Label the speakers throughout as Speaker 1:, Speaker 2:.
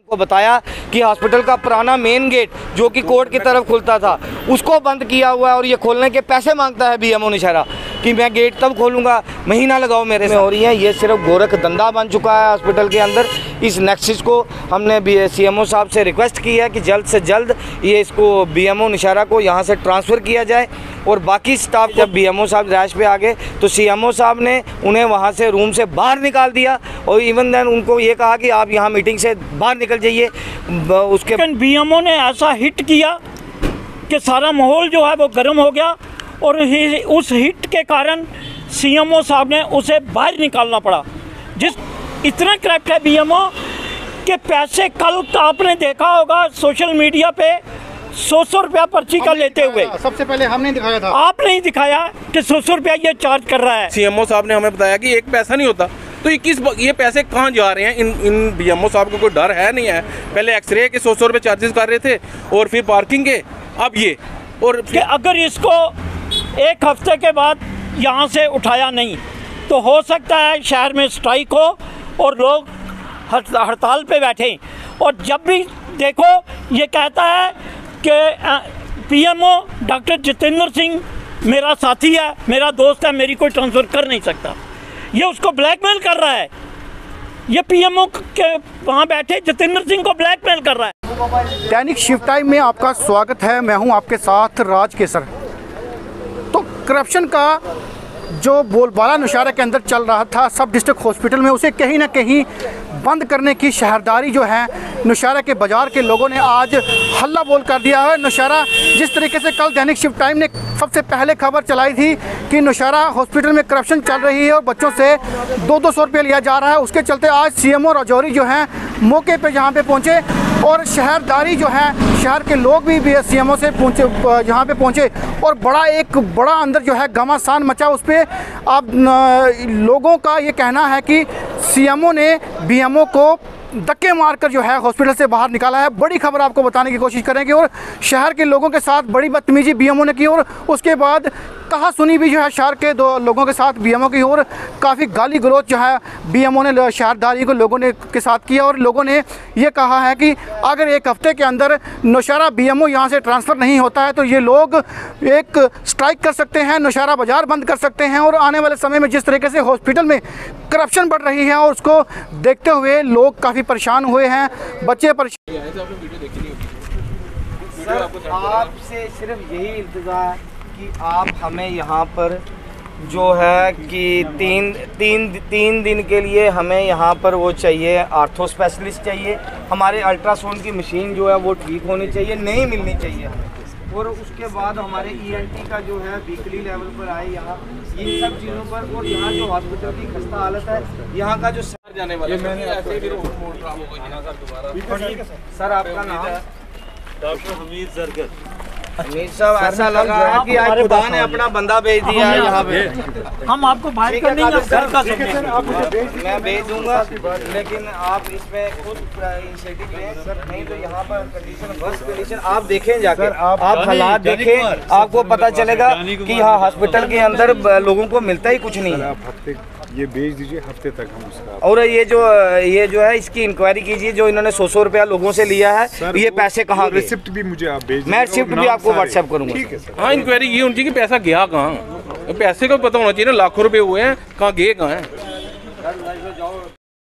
Speaker 1: को बताया कि हॉस्पिटल का पुराना मेन गेट जो कि कोर्ट की तरफ खुलता था उसको बंद किया हुआ है और ये खोलने के पैसे मांगता है बीएमओ नौशहरा कि मैं गेट तब खोलूँगा, महीना लगाओ मेरे में हो रही है। ये सिर्फ गोरख धंधा बन चुका है हॉस्पिटल के अंदर। इस नेक्सिस को हमने सीएमओ साहब से रिक्वेस्ट की है कि जल्द से जल्द ये इसको बीएमओ नौशहरा को यहाँ से ट्रांसफ़र किया जाए। और बाकी स्टाफ जब बीएमओ साहब रैश पे आ गए तो सीएमओ साहब ने उन्हें वहाँ से रूम से बाहर निकाल दिया और इवन देन उनको ये कहा कि आप यहाँ मीटिंग से बाहर निकल जाइए। उसके
Speaker 2: बीएमओ ने ऐसा हिट किया कि सारा माहौल जो है वो गर्म हो गया और उस हिट के कारण सीएमओ साहब ने उसे बाहर निकालना पड़ा। जिस इतना करप्ट है बीएमओ के पैसे, कल आपने देखा होगा सोशल मीडिया पे 100 रुपया पर्ची का लेते हुए।
Speaker 3: सबसे पहले हमने दिखाया था,
Speaker 2: आपने ही दिखाया कि 100 रुपया ये चार्ज कर रहा है।
Speaker 4: सीएमओ साहब ने हमें बताया कि एक पैसा नहीं होता, तो ये पैसे कहाँ जा रहे हैं? इन बीएमओ साहब को कोई डर है नहीं है? पहले एक्सरे के 100 रुपये चार्जेस कर रहे थे और फिर पार्किंग के, अब ये। और
Speaker 2: कि अगर इसको एक हफ्ते के बाद यहाँ से उठाया नहीं तो हो सकता है शहर में स्ट्राइक हो और लोग हड़ताल पे बैठें। और जब भी देखो ये कहता है कि पीएमओ डॉक्टर जितेंद्र सिंह मेरा साथी है, मेरा दोस्त है, मेरी कोई ट्रांसफ़र कर नहीं सकता। ये उसको ब्लैकमेल कर रहा है। ये पीएमओ के वहाँ बैठे जितेंद्र सिंह को ब्लैकमेल कर रहा है।
Speaker 3: दैनिक शिफ्ट टाइम में आपका स्वागत है। मैं हूं आपके साथ राज केसर। तो करप्शन का जो बोलबाला नौशहरा के अंदर चल रहा था सब डिस्ट्रिक्ट हॉस्पिटल में, उसे कहीं ना कहीं बंद करने की शहरदारी जो है नौशहरा के बाज़ार के लोगों ने आज हल्ला बोल कर दिया है। नौशहरा जिस तरीके से कल दैनिक शिफ्ट टाइम ने सबसे पहले खबर चलाई थी कि नौशहरा हॉस्पिटल में करप्शन चल रही है और बच्चों से 200 रुपये लिया जा रहा है, उसके चलते आज सीएमओ राजौरी जो हैं मौके पे जहाँ पे पहुँचे और शहरदारी जो है शहर के लोग भी सीएमओ से पहुँचे, यहाँ पे पहुँचे और बड़ा अंदर जो है घमासान मचा। उस पर अब लोगों का ये कहना है कि सीएमओ ने बीएमओ को धक्के मारकर जो है हॉस्पिटल से बाहर निकाला है। बड़ी खबर आपको बताने की कोशिश करेंगे और शहर के लोगों के साथ बड़ी बदतमीजी बीएमओ ने की और उसके बाद कहा सुनी भी जो है शहर के दो लोगों के साथ बीएमओ की और काफ़ी गाली गलौज जो है बीएमओ ने शहरदारी को लोगों ने के साथ किया। और लोगों ने ये कहा है कि अगर एक हफ्ते के अंदर नौशहरा बीएमओ यहाँ से ट्रांसफ़र नहीं होता है तो ये लोग एक स्ट्राइक कर सकते हैं, नौशहरा बाज़ार बंद कर सकते हैं। और आने वाले समय में जिस तरीके से हॉस्पिटल में करप्शन बढ़ रही है और उसको देखते हुए लोग काफ़ी परेशान हुए हैं, बच्चे परेशान।
Speaker 1: आपसे सिर्फ यही इल्तिजा है कि आप हमें यहाँ पर जो है कि तीन दिन के लिए हमें यहाँ पर वो चाहिए, आर्थो स्पेशलिस्ट चाहिए, हमारे अल्ट्रासाउंड की मशीन जो है वो ठीक होनी चाहिए, नहीं मिलनी चाहिए। और उसके बाद हमारे ENT का जो है वीकली लेवल पर आए यहाँ, इन सब चीज़ों पर। और यहाँ जो हॉस्पिटल की खस्ता हालत है, यहाँ का जो सर जाने वाला सर आपका नाम?
Speaker 5: डॉक्टर हमीद जरगर।
Speaker 1: हमीद साहब, ऐसा लगा है कि आज खुदा ने अपना बंदा भेज दिया है यहाँ पे।
Speaker 2: हम आपको बाहर कर देंगे,
Speaker 1: मैं भेज दूंगा, लेकिन आप इसमें खुद इनिशिएटिव लें, नहीं तो यहाँ पर कंडीशन वर्स्ट कंडीशन आप देखें जाकर, आप हालात देखें, आपको पता चलेगा कि यहाँ हॉस्पिटल के अंदर लोगों को मिलता ही कुछ नहीं है।
Speaker 6: ये भेज दीजिए, हफ्ते तक हम उसका।
Speaker 1: और ये जो है इसकी इंक्वायरी कीजिए, जो इन्होंने 100 रुपया लोगों से लिया है, ये पैसे कहाँ गए?
Speaker 6: रिसिप्ट भी मुझे आप भेज,
Speaker 1: मैं रिसिप्ट भी आपको व्हाट्सएप करूँगा।
Speaker 6: ठीक है सर।
Speaker 4: हाँ, इंक्वायरी ये होनी चाहिए कि पैसा गया कहाँ, पैसे का पता होना चाहिए ना, लाखों रुपए हुए हैं, कहाँ गए कहाँ हैं।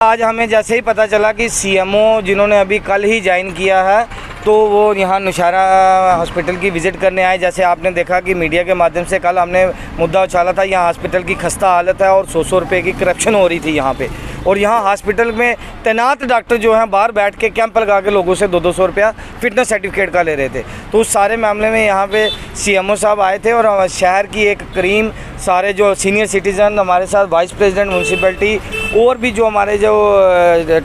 Speaker 1: आज हमें जैसे ही पता चला कि सीएमओ जिन्होंने अभी कल ही ज्वाइन किया है तो वो यहाँ नौशहरा हॉस्पिटल की विज़िट करने आए। जैसे आपने देखा कि मीडिया के माध्यम से कल हमने मुद्दा उछाला था, यहाँ हॉस्पिटल की खस्ता हालत है और 100 रुपये की करप्शन हो रही थी यहाँ पे। और यहाँ हॉस्पिटल में तैनात डॉक्टर जो हैं बाहर बैठ के कैंप लगा के लोगों से 200 रुपया फिटनेस सर्टिफिकेट का ले रहे थे। तो उस सारे मामले में यहाँ पे सीएमओ साहब आए थे और शहर की एक करीम सारे जो सीनियर सिटीज़न, हमारे साथ वाइस प्रेसिडेंट म्यूनसिपैलिटी और भी जो हमारे जो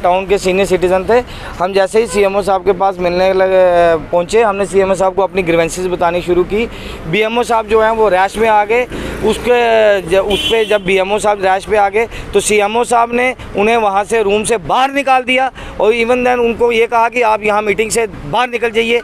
Speaker 1: टाउन के सीनियर सिटीज़न थे, हम जैसे ही सीएमओ साहब के पास मिलने पहुँचे, हमने सीएमओ साहब को अपनी ग्रीवेंसेस बतानी शुरू की। बीएमओ साहब जो हैं वो रैश में आ गए। उस पर जब बीएमओ साहब रैश पे आ गए तो सीएमओ साहब ने उन्हें वहाँ से रूम से बाहर निकाल दिया और इवन देन उनको ये कहा कि आप यहाँ मीटिंग से बाहर निकल जाइए।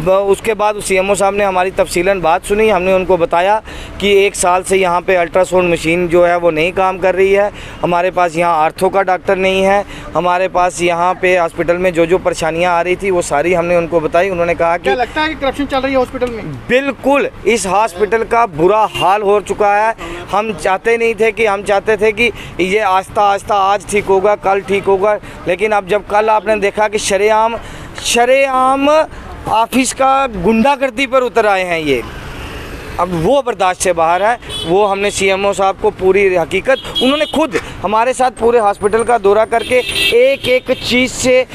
Speaker 1: उसके बाद सीएमओ साहब ने हमारी तफसीलन बात सुनी। हमने उनको बताया कि 1 साल से यहाँ पे अल्ट्रासाउंड मशीन जो है वो नहीं काम कर रही है, हमारे पास यहाँ आर्थो का डॉक्टर नहीं है, हमारे पास यहाँ पे हॉस्पिटल में जो परेशानियाँ आ रही थी वो सारी हमने उनको बताई। उन्होंने कहा कि
Speaker 3: क्या लगता है कि करप्शन चल रही है हॉस्पिटल में?
Speaker 1: बिल्कुल, इस हॉस्पिटल का बुरा हाल हो चुका है। हम चाहते नहीं थे कि, हम चाहते थे कि ये आस्ता आस्ता आज ठीक होगा, कल ठीक होगा, लेकिन अब जब कल आपने देखा कि शरेआम ऑफिस का गुंडागर्दी पर उतर आए हैं ये, अब वो बर्दाश्त से बाहर है। वो हमने सीएमओ साहब को पूरी हकीकत, उन्होंने खुद हमारे साथ पूरे हॉस्पिटल का दौरा करके एक एक चीज़ से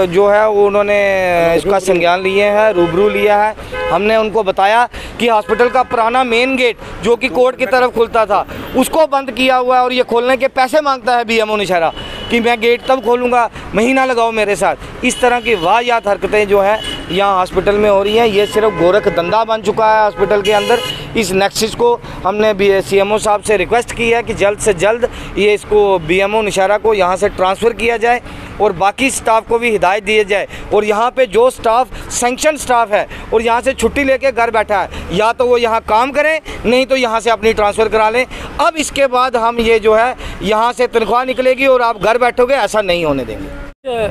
Speaker 1: जो है वो उन्होंने इसका संज्ञान लिए हैं, रूबरू लिया है। हमने उनको बताया कि हॉस्पिटल का पुराना मेन गेट जो कि कोर्ट की तरफ खुलता था उसको बंद किया हुआ है और ये खोलने के पैसे मांगता है बीएमओ निशारा कि मैं गेट तब खोलूँगा, महीना लगाओ मेरे साथ। इस तरह की वाहियात हरकतें जो है यहाँ हॉस्पिटल में हो रही हैं। ये सिर्फ गोरख धंधा बन चुका है हॉस्पिटल के अंदर। इस नेक्सिस को हमने सीएमओ साहब से रिक्वेस्ट की है कि जल्द से जल्द ये इसको बीएमओ निशारा को यहाँ से ट्रांसफ़र किया जाए और बाकी स्टाफ को भी हिदायत दी जाए। और यहाँ पे जो स्टाफ सैंक्शन स्टाफ है और यहाँ से छुट्टी लेके घर बैठा है, या तो वो यहाँ काम करें, नहीं तो यहाँ से अपनी ट्रांसफ़र करा लें। अब इसके बाद हम ये जो है यहाँ से तनख्वाह निकलेगी और आप घर बैठोगे, ऐसा नहीं होने देंगे।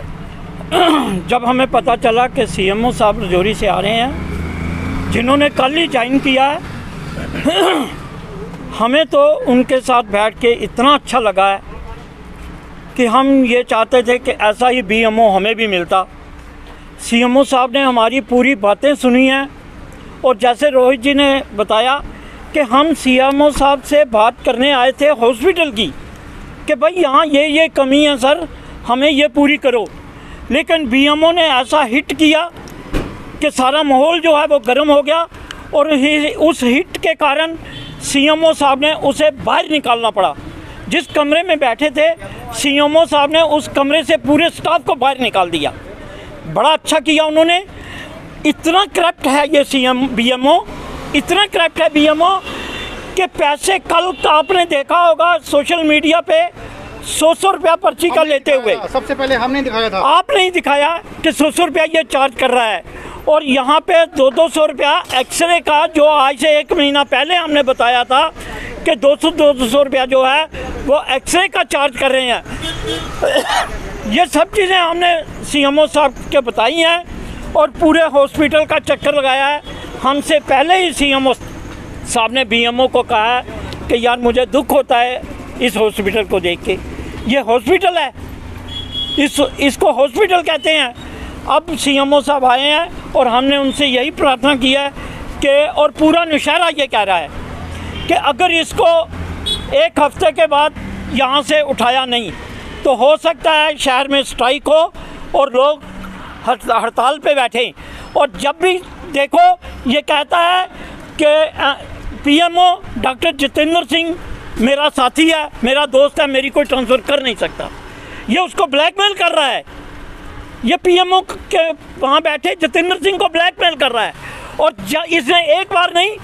Speaker 2: जब हमें पता चला कि सीएमओ साहब रजौरी से आ रहे हैं, जिन्होंने कल ही ज्वाइन किया है, हमें तो उनके साथ बैठ के इतना अच्छा लगा है कि हम ये चाहते थे कि ऐसा ही बीएमओ हमें भी मिलता। सीएमओ साहब ने हमारी पूरी बातें सुनी हैं और जैसे रोहित जी ने बताया कि हम सीएमओ साहब से बात करने आए थे हॉस्पिटल की कि भाई यहाँ ये कमी है सर, हमें ये पूरी करो, लेकिन बीएमओ ने ऐसा हिट किया कि सारा माहौल जो है वो गर्म हो गया और उस हिट के कारण सीएमओ साहब ने उसे बाहर निकालना पड़ा। जिस कमरे में बैठे थे सीएमओ साहब ने उस कमरे से पूरे स्टाफ को बाहर निकाल दिया। बड़ा अच्छा किया उन्होंने। इतना करप्ट है ये बीएमओ, इतना करप्ट है बीएमओ कि पैसे, कल आपने देखा होगा सोशल मीडिया पे 100 रुपया पर्ची का लेते हुए,
Speaker 3: सबसे पहले हमने दिखाया था,
Speaker 2: आपने ही दिखाया कि 100 रुपया ये चार्ज कर रहा है। और यहाँ पे 200 रुपया एक्सरे का, जो आज से 1 महीना पहले हमने बताया था कि 200 रुपया जो है वो एक्सरे का चार्ज कर रहे हैं। ये सब चीज़ें हमने सीएमओ साहब के बताई हैं और पूरे हॉस्पिटल का चक्कर लगाया है। हमसे पहले ही सीएमओ साहब ने बीएमओ को कहा है कि यार मुझे दुख होता है इस हॉस्पिटल को देख के। ये हॉस्पिटल है, इसको हॉस्पिटल कहते हैं। अब सीएमओ साहब आए हैं और हमने उनसे यही प्रार्थना किया है कि, और पूरा नौशहरा ये कह रहा है कि अगर इसको 1 हफ्ते के बाद यहाँ से उठाया नहीं तो हो सकता है शहर में स्ट्राइक हो और लोग हड़ताल पे बैठें। और जब भी देखो ये कहता है कि पीएमओ डॉक्टर जितेंद्र सिंह मेरा साथी है, मेरा दोस्त है, मेरी कोई ट्रांसफ़र कर नहीं सकता। ये उसको ब्लैकमेल कर रहा है। ये पीएमओ के वहाँ बैठे जितेंद्र सिंह को ब्लैकमेल कर रहा है और इसने एक बार नहीं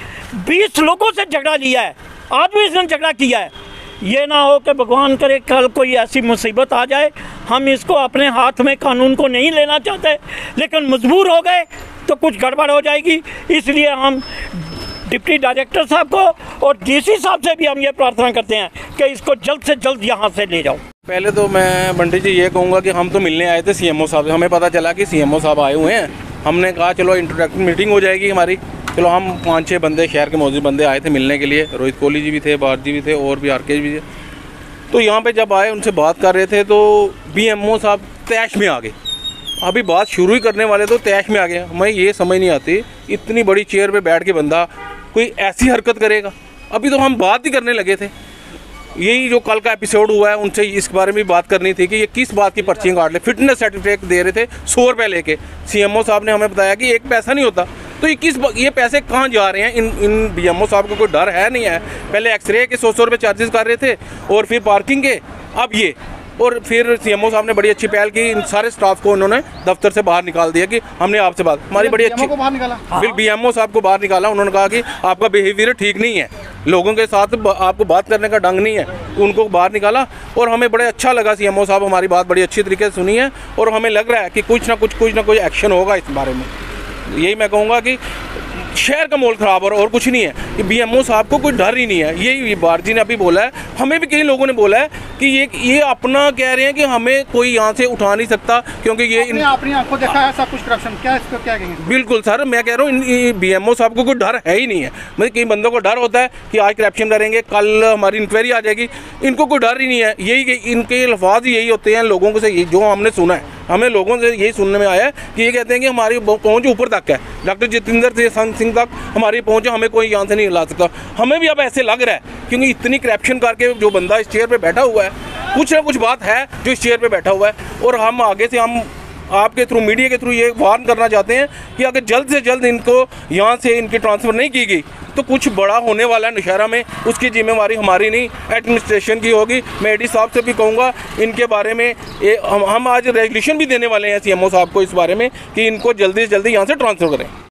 Speaker 2: 20 लोगों से झगड़ा लिया है। आज भी इसने झगड़ा किया है। ये ना हो कि भगवान करे कल कोई ऐसी मुसीबत आ जाए। हम इसको अपने हाथ में कानून को नहीं लेना चाहते, लेकिन मजबूर हो गए तो कुछ गड़बड़ हो जाएगी। इसलिए हम डिप्टी डायरेक्टर साहब को और डीसी साहब से भी हम ये प्रार्थना करते हैं कि इसको जल्द से जल्द यहाँ से ले जाओ।
Speaker 4: पहले तो मैं बंटी जी ये कहूँगा कि हम तो मिलने आए थे सीएमओ साहब से। हमें पता चला कि सीएमओ साहब आए हुए हैं। हमने कहा चलो इंट्रोडक्शन मीटिंग हो जाएगी हमारी। चलो हम 5-6 बंदे, शहर के मौजूद बंदे आए थे मिलने के लिए। रोहित कोहली जी भी थे, बार जी भी थे और भी आरके भी थे। तो यहाँ पे जब आए उनसे बात कर रहे थे तो बीएमओ साहब तैश में आ गए। अभी बात शुरू ही करने वाले तो तैश में आ गए। हमें ये समझ नहीं आती, इतनी बड़ी चेयर पे बैठ के बंदा कोई ऐसी हरकत करेगा। अभी तो हम बात ही करने लगे थे। यही जो कल का एपिसोड हुआ है उनसे इस बारे में बात करनी थी कि ये किस बात की पर्ची काट ले। फिटनेस सर्टिफिकेट दे रहे थे 100 रुपये लेके। सीएमओ साहब ने हमें बताया कि 1 पैसा नहीं होता। तो ये पैसे कहाँ जा रहे हैं? इन बीएमओ साहब को कोई डर है नहीं है? पहले एक्सरे के 100 रुपये चार्जेस कर रहे थे और फिर पार्किंग के, अब ये और फिर सीएमओ साहब ने बड़ी अच्छी पहल की, इन सारे स्टाफ को उन्होंने दफ्तर से बाहर निकाल दिया कि हमने आपसे बात, हमारी बड़ी अच्छी,
Speaker 3: को बाहर निकाला।
Speaker 4: फिर बीएमओ साहब को बाहर निकाला। उन्होंने कहा कि आपका बिहेवियर ठीक नहीं है, लोगों के साथ आपको बात करने का ढंग नहीं है, उनको बाहर निकाला। और हमें बड़े अच्छा लगा, सीएमओ साहब हमारी बात बड़ी अच्छी तरीके से सुनी है और हमें लग रहा है कि कुछ ना कुछ एक्शन होगा इस बारे में। यही मैं कहूँगा कि शहर का माहौल ख़राब हो रहा है और कुछ नहीं है, कि बीएमओ साहब को कोई डर ही नहीं है। यही बार जी ने अभी बोला है, हमें भी कई लोगों ने बोला है कि ये अपना कह रहे हैं कि हमें कोई यहाँ से उठा नहीं सकता, क्योंकि ये
Speaker 3: अपनी आंखों देखा है सब कुछ करप्शन, क्या इसको क्या कहेंगे?
Speaker 4: बिल्कुल सर, मैं कह रहा हूँ बीएमओ साहब को कोई डर है ही नहीं है। मतलब कई बंदों को डर होता है कि आज करप्शन करेंगे, कल हमारी इंक्वायरी आ जाएगी, इनको कोई डर ही नहीं है। यही इनके अल्फाज यही होते हैं लोगों से, जो हमने सुना है, हमें लोगों से यही सुनने में आया है कि ये कहते हैं कि हमारी पहुंच ऊपर तक है, डॉक्टर जितेंद्र सिंह तक हमारी पहुंच है, हमें कोई यहाँ से नहीं हिला सकता। हमें भी अब ऐसे लग रहा है, क्योंकि इतनी करप्शन करके जो बंदा इस चेयर पे बैठा हुआ है, कुछ ना कुछ बात है जो इस चेयर पे बैठा हुआ है। और हम आगे से हम आपके थ्रू, मीडिया के थ्रू ये वार्न करना चाहते हैं कि अगर जल्द से जल्द इनको यहाँ से इनकी ट्रांसफ़र नहीं की गई तो कुछ बड़ा होने वाला है नौशहरा में। उसकी जिम्मेवारी हमारी नहीं, एडमिनिस्ट्रेशन की होगी। मैं एडी साहब से भी कहूँगा इनके बारे में, हम आज रेजोल्यूशन भी देने वाले हैं सीएमओ साहब को इस बारे में कि इनको जल्दी से जल्दी यहाँ से ट्रांसफ़र करें।